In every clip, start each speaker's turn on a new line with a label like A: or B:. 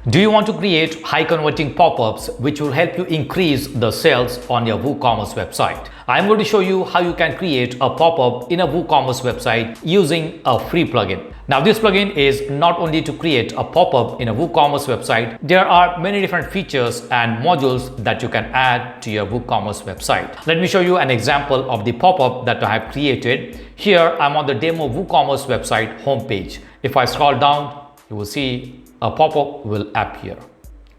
A: Do you want to create high converting pop-ups which will help you increase the sales on your WooCommerce website? I'm going to show you how you can create a pop-up in a WooCommerce website using a free plugin. Now this plugin is not only to create a pop-up in a WooCommerce website, there are many different features and modules that you can add to your WooCommerce website. Let me show you an example of the pop-up that I have created. Here I'm on the demo WooCommerce website homepage. If I scroll down, you will see a pop-up will appear.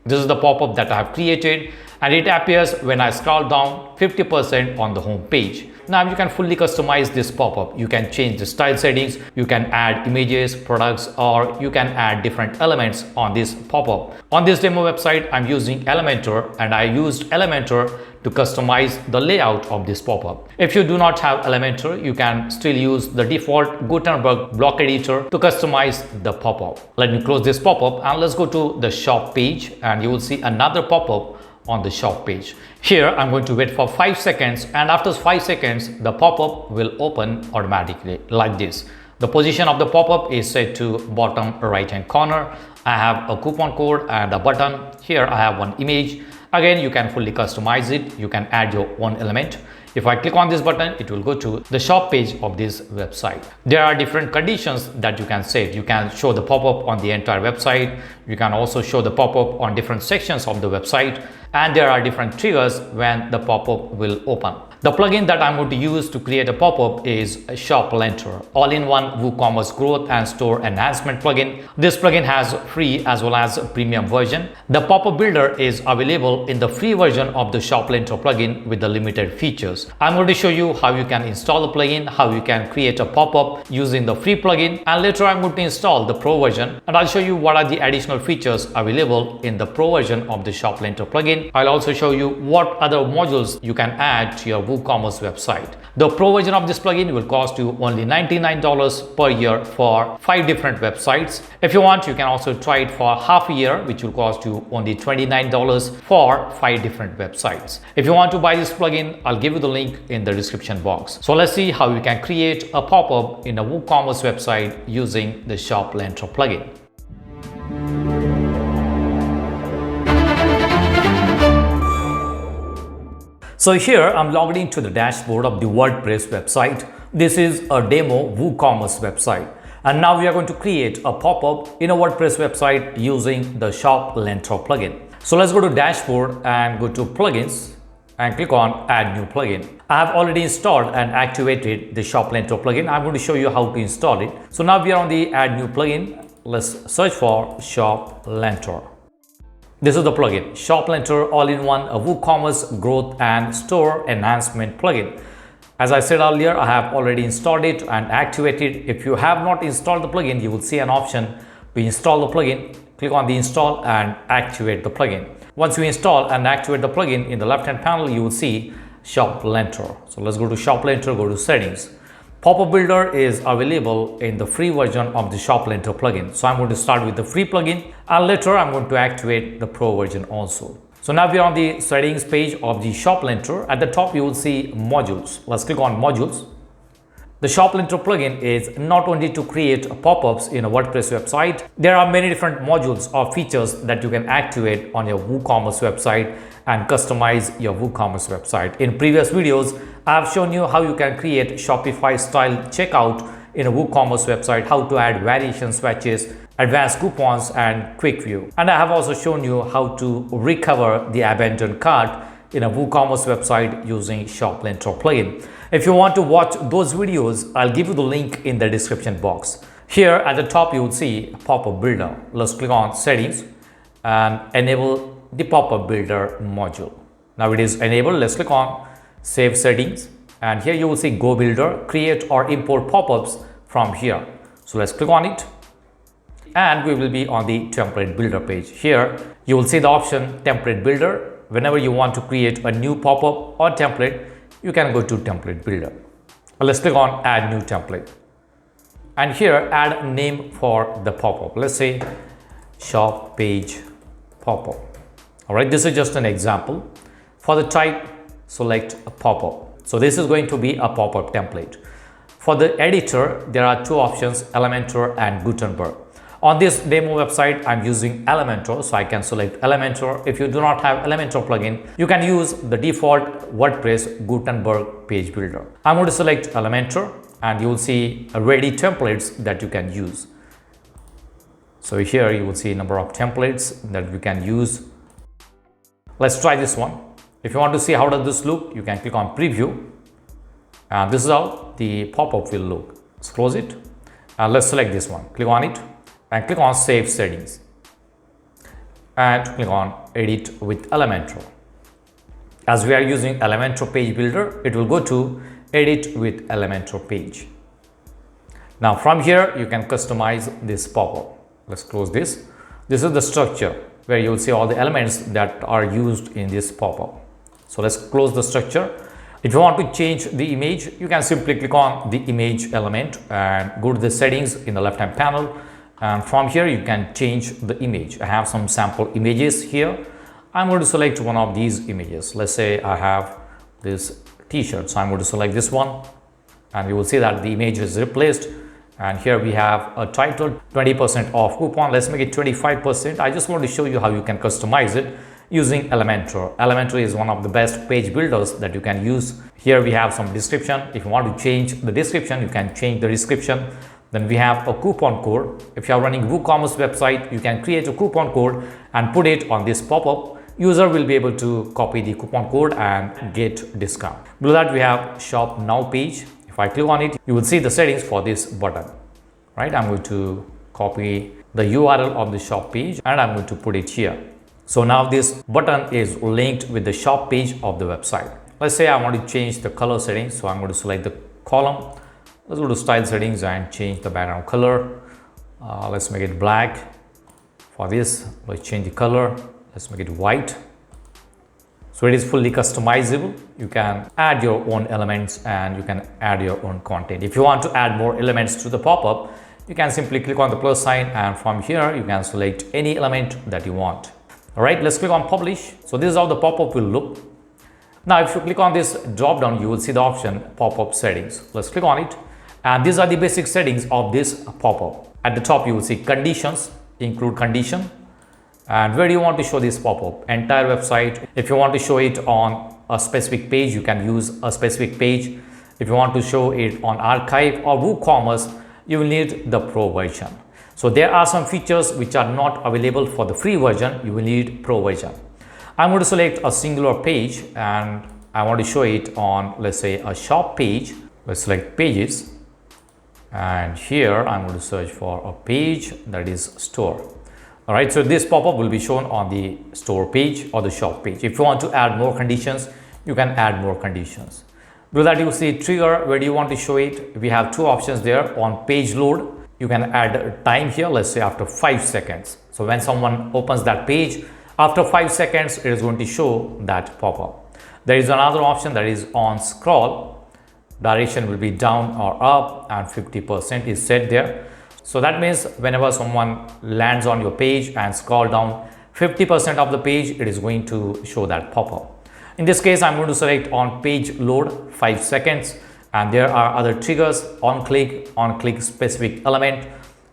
A: This is the pop-up that I have created and it appears when I scroll down 50% on the home page. Now you can fully customize this pop-up. You can change the style settings, you can add images, products, or you can add different elements on this pop-up. On this demo website, I'm using Elementor and I used Elementor to customize the layout of this pop-up. If you do not have Elementor, you can still use the default Gutenberg block editor to customize the pop-up. Let me close this pop-up and let's go to the shop page and you will see another pop-up on the shop page. Here I'm going to wait for 5 seconds and after 5 seconds the pop-up will open automatically like this. The position of the pop-up is set to bottom right hand corner. I have a coupon code and a button. Here I have one image. Again, you can fully customize it. You can add your own element. If I click on this button, it will go to the shop page of this website. There are different conditions that you can set. You can show the pop-up on the entire website. You can also show the pop-up on different sections of the website. And there are different triggers when the pop-up will open. The plugin that I'm going to use to create a pop-up is ShopLentor, all-in-one WooCommerce growth and store enhancement plugin. This plugin has free as well as premium version. The Popup Builder is available in the free version of the ShopLentor plugin with the limited features. I'm going to show you how you can install the plugin, how you can create a pop-up using the free plugin, and later I'm going to install the pro version and I'll show you what are the additional features available in the pro version of the ShopLentor plugin. I'll also show you what other modules you can add to your WooCommerce website. The pro version of this plugin will cost you only $99 per year for 5 different websites. If you want, you can also try it for half a year, which will cost you only $29 for 5 different websites. If you want to buy this plugin, I'll give you the link in the description box. So let's see how you can create a pop-up in a WooCommerce website using the ShopLentor plugin. So here I'm logged into the dashboard of the WordPress website. This is a demo WooCommerce website. And now we are going to create a pop-up in a WordPress website using the ShopLentor plugin. So let's go to dashboard and go to plugins and click on add new plugin. I have already installed and activated the ShopLentor plugin. I'm going to show you how to install it. So now we are on the add new plugin. Let's search for ShopLentor. This is the plugin, ShopLentor all-in-one, a WooCommerce growth and store enhancement plugin. As I said earlier, I have already installed it and activated. If you have not installed the plugin, you will see an option to install the plugin. Click on the install and activate the plugin. Once you install and activate the plugin, in the left-hand panel, you will see ShopLentor. So let's go to ShopLentor, go to settings. Popup Builder is available in the free version of the ShopLentor plugin. So I'm going to start with the free plugin and later I'm going to activate the pro version also. So now we are on the settings page of the ShopLentor. At the top you will see modules. Let's click on modules. The ShopLentor plugin is not only to create pop-ups in a WordPress website. There are many different modules or features that you can activate on your WooCommerce website and customize your WooCommerce website. In previous videos, I have shown you how you can create Shopify style checkout in a WooCommerce website, how to add variation swatches, advanced coupons and quick view. And I have also shown you how to recover the abandoned cart in a WooCommerce website using ShopLentor plugin. If you want to watch those videos, I'll give you the link in the description box. Here at the top you will see Popup Builder. Let's click on settings and enable the Popup Builder module. Now it is enabled. Let's click on save settings and here you will see Go Builder, create or import pop-ups from here. So let's click on it and we will be on the template builder page. Here you will see the option template builder. Whenever you want to create a new pop-up or template, you can go to template builder. Let's click on add new template and here add a name for the pop-up. Let's say shop page pop-up. All right, this is just an example. For the type, select a pop-up. So this is going to be a pop-up template. For the editor, there are 2 options, Elementor and Gutenberg. On this demo website, I'm using Elementor, so I can select Elementor. If you do not have Elementor plugin, you can use the default WordPress Gutenberg page builder. I'm going to select Elementor, and you will see ready templates that you can use. So here you will see a number of templates that you can use. Let's try this one. If you want to see how does this look, you can click on preview, and this is how the pop-up will look. Let's close it, and let's select this one. Click on it and click on save settings, and click on edit with Elementor. As we are using Elementor page builder, it will go to edit with Elementor page. Now from here you can customize this pop-up. Let's close this. This is the structure where you will see all the elements that are used in this pop-up. So let's close the structure. If you want to change the image, you can simply click on the image element and go to the settings in the left hand panel, and from here you can change the image. I have some sample images here. I'm going to select one of these images. Let's say I have this t-shirt, so I'm going to select this one, and you will see that the image is replaced, and here we have a title, 20% off coupon. Let's make it 25%. I just want to show you how you can customize it using Elementor. Elementor is one of the best page builders that you can use. Here we have some description. If you want to change the description, you can change the description. Then we have a coupon code. If you are running WooCommerce website, you can create a coupon code and put it on this pop-up. User will be able to copy the coupon code and get discount. Below that we have shop now page. If I click on it, you will see the settings for this button. Right, I'm going to copy the URL of the shop page and I'm going to put it here. So now this button is linked with the shop page of the website. Let's say I want to change the color settings, so I'm going to select the column. Let's go to style settings and change the background color. Let's make it black. For this, let's change the color. Let's make it white. So it is fully customizable. You can add your own elements and you can add your own content. If you want to add more elements to the pop-up, you can simply click on the plus sign, and from here you can select any element that you want. All right, let's click on publish. So this is how the pop-up will look. Now if you click on this drop down, you will see the option pop-up settings. Let's click on it, and these are the basic settings of this pop-up. At the top you will see conditions, include condition, and where do you want to show this pop-up? Entire website. If you want to show it on a specific page, you can use a specific page. If you want to show it on archive or WooCommerce, you will need the pro version. So there are some features which are not available for the free version. You will need pro version. I'm going to select a singular page and I want to show it on, let's say, a shop page. Let's select pages, and here I'm going to search for a page that is store. All right, so this pop-up will be shown on the store page or the shop page. If you want to add more conditions, you can add more conditions. Below that you see trigger. Where do you want to show it? We have two options there. On page load, you can add a time here, let's say after 5 seconds. So when someone opens that page, after 5 seconds, it is going to show that pop-up. There is another option that is on scroll. Direction will be down or up, and 50% is set there. So that means whenever someone lands on your page and scroll down 50% of the page, it is going to show that pop-up. In this case, I'm going to select on page load 5 seconds. And there are other triggers: on click specific element,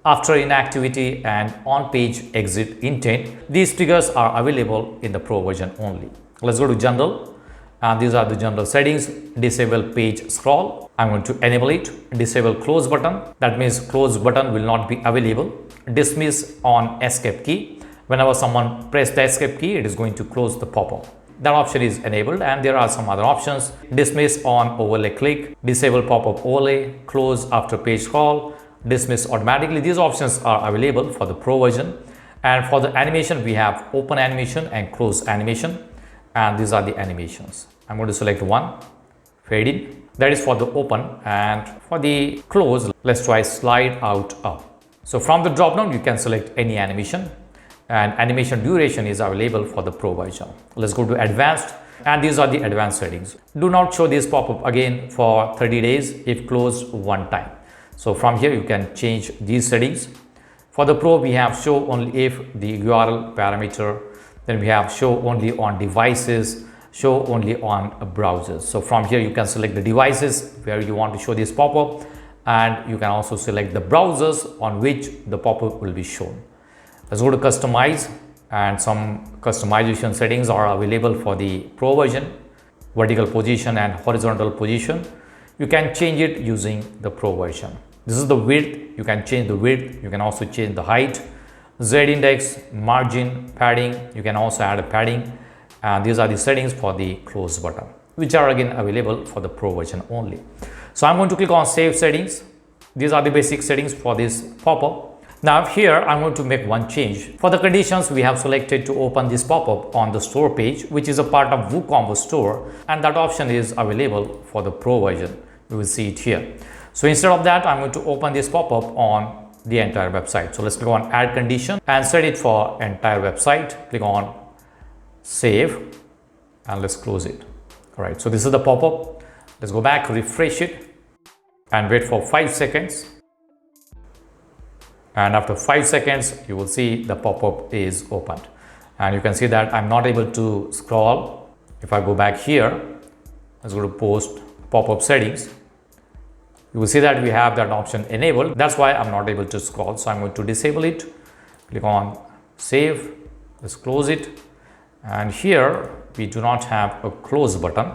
A: after inactivity, and on page exit intent. These triggers are available in the pro version only. Let's go to general, and these are the general settings. Disable page scroll. I'm going to enable it. Disable close button. That means close button will not be available. Dismiss on escape key. Whenever someone press the escape key, it is going to close the pop-up. That option is enabled, and there are some other options. Dismiss on overlay click, disable pop-up overlay, close after page scroll, dismiss automatically. These options are available for the pro version. And for the animation, we have open animation and close animation, and these are the animations. I'm going to select one, fade in. That is for the open, and for the close, let's try slide out up. So from the drop down, you can select any animation, and animation duration is available for the pro version. Let's go to advanced, and these are the advanced settings. Do not show this pop-up again for 30 days if closed one time. So from here you can change these settings. For the pro, we have show only if the URL parameter. Then we have show only on devices, show only on browsers. So from here you can select the devices where you want to show this pop-up, and you can also select the browsers on which the pop-up will be shown. Let's go to customize, and some customization settings are available for the pro version. Vertical position and horizontal position, you can change it using the pro version. This is the width, you can change the width, you can also change the height, Z index, margin, padding, you can also add a padding, and these are the settings for the close button, which are again available for the pro version only. So I'm going to click on save settings. These are the basic settings for this pop-up. Now here I'm going to make one change. For the conditions, we have selected to open this pop-up on the store page, which is a part of WooCommerce store, and that option is available for the pro version. You will see it here. So instead of that, I'm going to open this pop-up on the entire website. So let's click on add condition and set it for entire website. Click on save and let's close it. All right, so this is the pop-up. Let's go back, refresh it and wait for 5 seconds. And after 5 seconds, you will see the pop-up is opened. And you can see that I'm not able to scroll. If I go back here, let's go to post pop-up settings. You will see that we have that option enabled. That's why I'm not able to scroll. So I'm going to disable it. Click on save. Let's close it. And here we do not have a close button.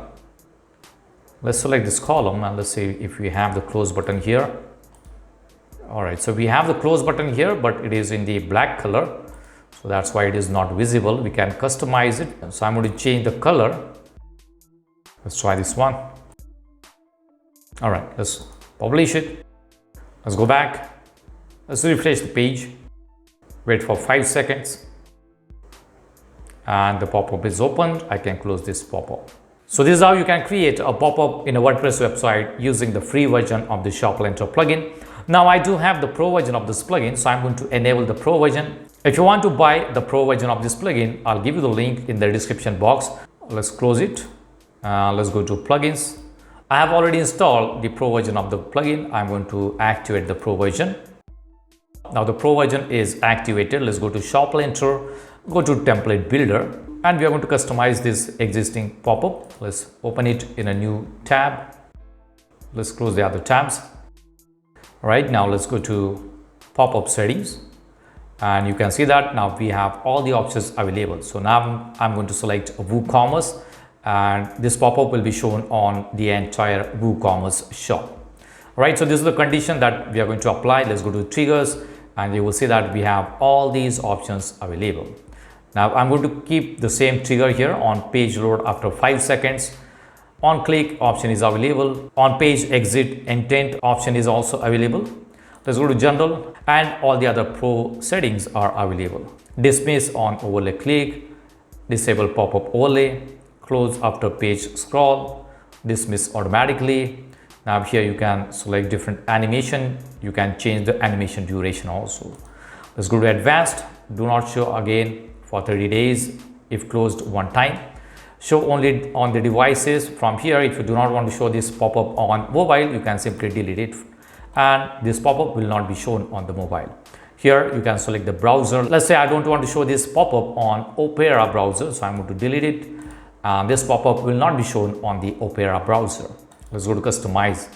A: Let's select this column and let's see if we have the close button here. All right, so we have the close button here, but it is in the black color. So that's why it is not visible. We can customize it. So I'm going to change the color. Let's try this one. All right, let's publish it. Let's go back. Let's refresh the page. Wait for 5 seconds. And the pop-up is opened. I can close this pop-up. So this is how you can create a pop-up in a WordPress website using the free version of the ShopLentor plugin. Now I do have the pro version of this plugin, so I'm going to enable the pro version. If you want to buy the pro version of this plugin, I'll give you the link in the description box. Let's close it. Let's go to plugins. I have already installed the pro version of the plugin. I'm going to activate the pro version. Now the pro version is activated. Let's go to ShopLentor, go to template builder, and we are going to customize this existing pop-up. Let's open it in a new tab. Let's close the other tabs. All right, now let's go to pop-up settings, and you can see that now we have all the options available. So now I'm going to select WooCommerce, and this pop-up will be shown on the entire WooCommerce shop. All right, so this is the condition that we are going to apply. Let's go to triggers, and you will see that we have all these options available. Now I'm going to keep the same trigger here on page load after 5 seconds. On click option is available. On page exit intent option is also available. Let's go to general, and all the other pro settings are available. Dismiss on overlay click, disable pop-up overlay, close after page scroll, dismiss automatically. Now here you can select different animation. You can change the animation duration also. Let's go to advanced. Do not show again for 30 days if closed one time. Show only on the devices. From here, if you do not want to show this pop-up on mobile, you can simply delete it, and this pop-up will not be shown on the mobile. Here you can select the browser. Let's say I don't want to show this pop-up on Opera browser, so I'm going to delete it, and this pop-up will not be shown on the Opera browser. Let's go to customize.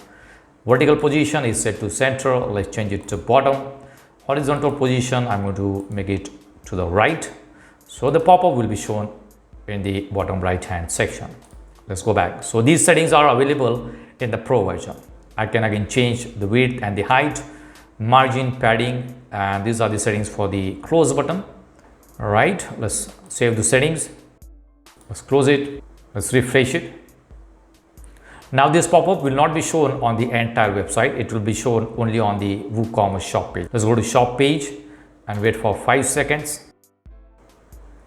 A: Vertical position is set to center. Let's change it to bottom. Horizontal position, I'm going to make it to the right, so the pop-up will be shown in the bottom right hand section. Let's go back. So these settings are available in the pro version. I can again change the width and the height, margin, padding, and these are the settings for the close button. All right, let's save the settings. Let's close it. Let's refresh it. Now this pop-up will not be shown on the entire website. It will be shown only on the WooCommerce shop page. Let's go to shop page and wait for 5 seconds.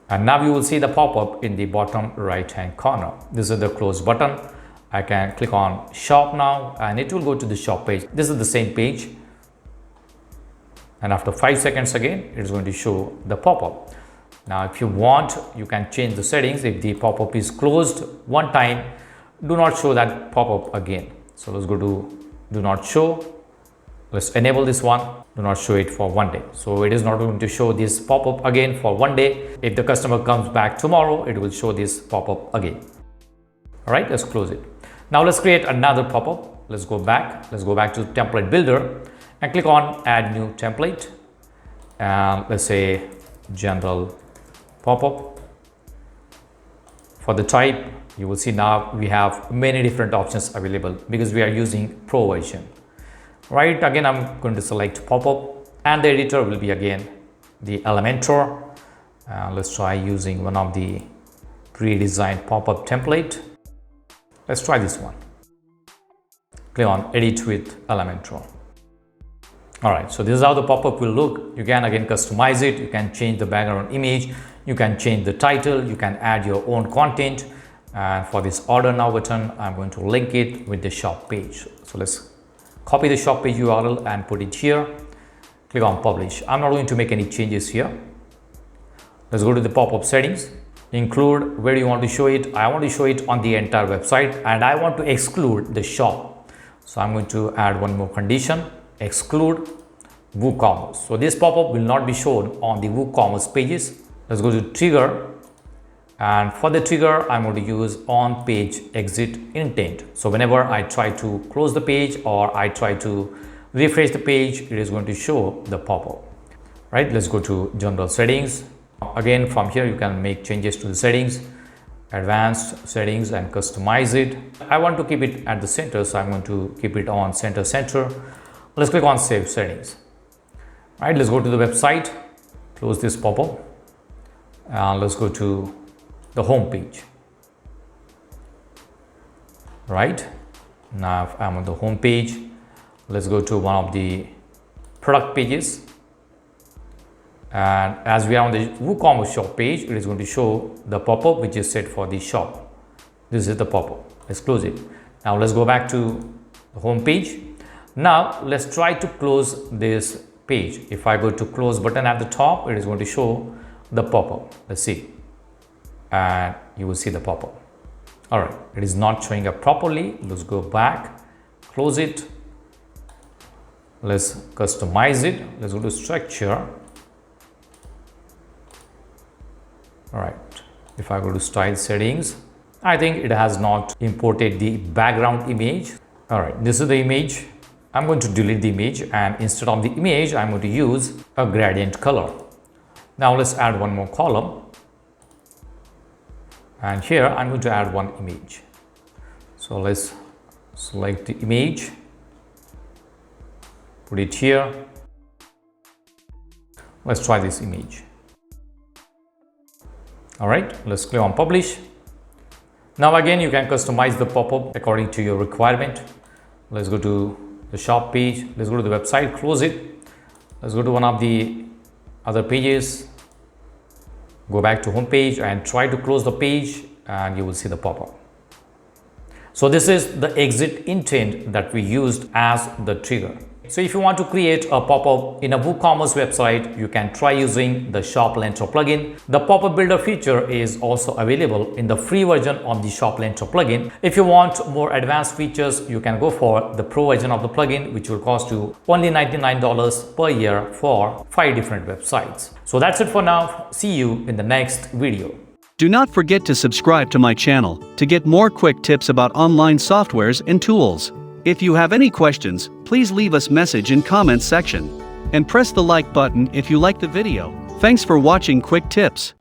A: And now you will see the pop-up in the bottom right hand corner. This is the close button. I can click on shop now and it will go to the shop page. This is the same page. And after 5 seconds again, it is going to show the pop-up. Now if you want, you can change the settings. If the pop-up is closed one time, do not show that pop-up again. So let's go to do not show. Let's enable this one. Do not show it for 1 day. So it is not going to show this pop-up again for 1 day. If the customer comes back tomorrow, it will show this pop-up again. All right, let's close it. Now let's create another pop-up. let's go back to template builder and click on add new template, and let's say general pop-up. For the type, you will see now we have many different options available because we are using pro version. Right, again I'm going to select pop-up, and the editor will be again the Elementor. Let's try using one of the pre-designed pop-up template. Let's try this one. Click on edit with Elementor. Alright, so this is how the pop-up will look. You can again customize it, you can change the background image, you can change the title, you can add your own content. And for this order now button, I'm going to link it with the shop page. So let's copy the shop page URL and put it here. Click on publish. I'm not going to make any changes here. Let's go to the pop-up settings. Include, where do you want to show it? I want to show it on the entire website, and I want to exclude the shop. So I'm going to add one more condition, exclude WooCommerce. So this pop-up will not be shown on the WooCommerce pages. Let's go to trigger, and for the trigger I'm going to use on page exit intent. So whenever I try to close the page or I try to refresh the page, it is going to show the pop-up. Right, let's go to general settings. Again, from here you can make changes to the settings, advanced settings, and customize it. I want to keep it at the center, so I'm going to keep it on center. Let's click on save settings. Right, let's go to the website, close this pop-up, and let's go to the home page. Right, now I'm on the home page. Let's go to one of the product pages. And as we are on the WooCommerce shop page, it is going to show the pop-up which is set for the shop. This is the pop-up. Let's close it. Now let's go back to the home page. Now let's try to close this page. If I go to close button at the top, it is going to show the pop-up. Let's see, and you will see the pop-up. All right, it is not showing up properly. Let's go back, close it. Let's customize it. Let's go to structure. All right, if I go to style settings, I think it has not imported the background image. All right, this is the image. I'm going to delete the image, and instead of the image, I'm going to use a gradient color. Now let's add one more column, and here I'm going to add one image. So let's select the image, put it here. Let's try this image. All right, let's click on publish. Now again, you can customize the pop-up according to your requirement. Let's go to the shop page. Let's go to the website, close it. Let's go to one of the other pages, go back to home page and try to close the page, and you will see the pop-up. So this is the exit intent that we used as the trigger. So if you want to create a pop-up in a WooCommerce website, you can try using the ShopLentor plugin. The Popup Builder feature is also available in the free version of the ShopLentor plugin. If you want more advanced features, you can go for the pro version of the plugin, which will cost you only $99 per year for 5 different websites. So that's it for now. See you in the next video.
B: Do not forget to subscribe to my channel to get more quick tips about online softwares and tools. If you have any questions, please leave us message in comments section. And press the like button if you like the video. Thanks for watching Quick Tips.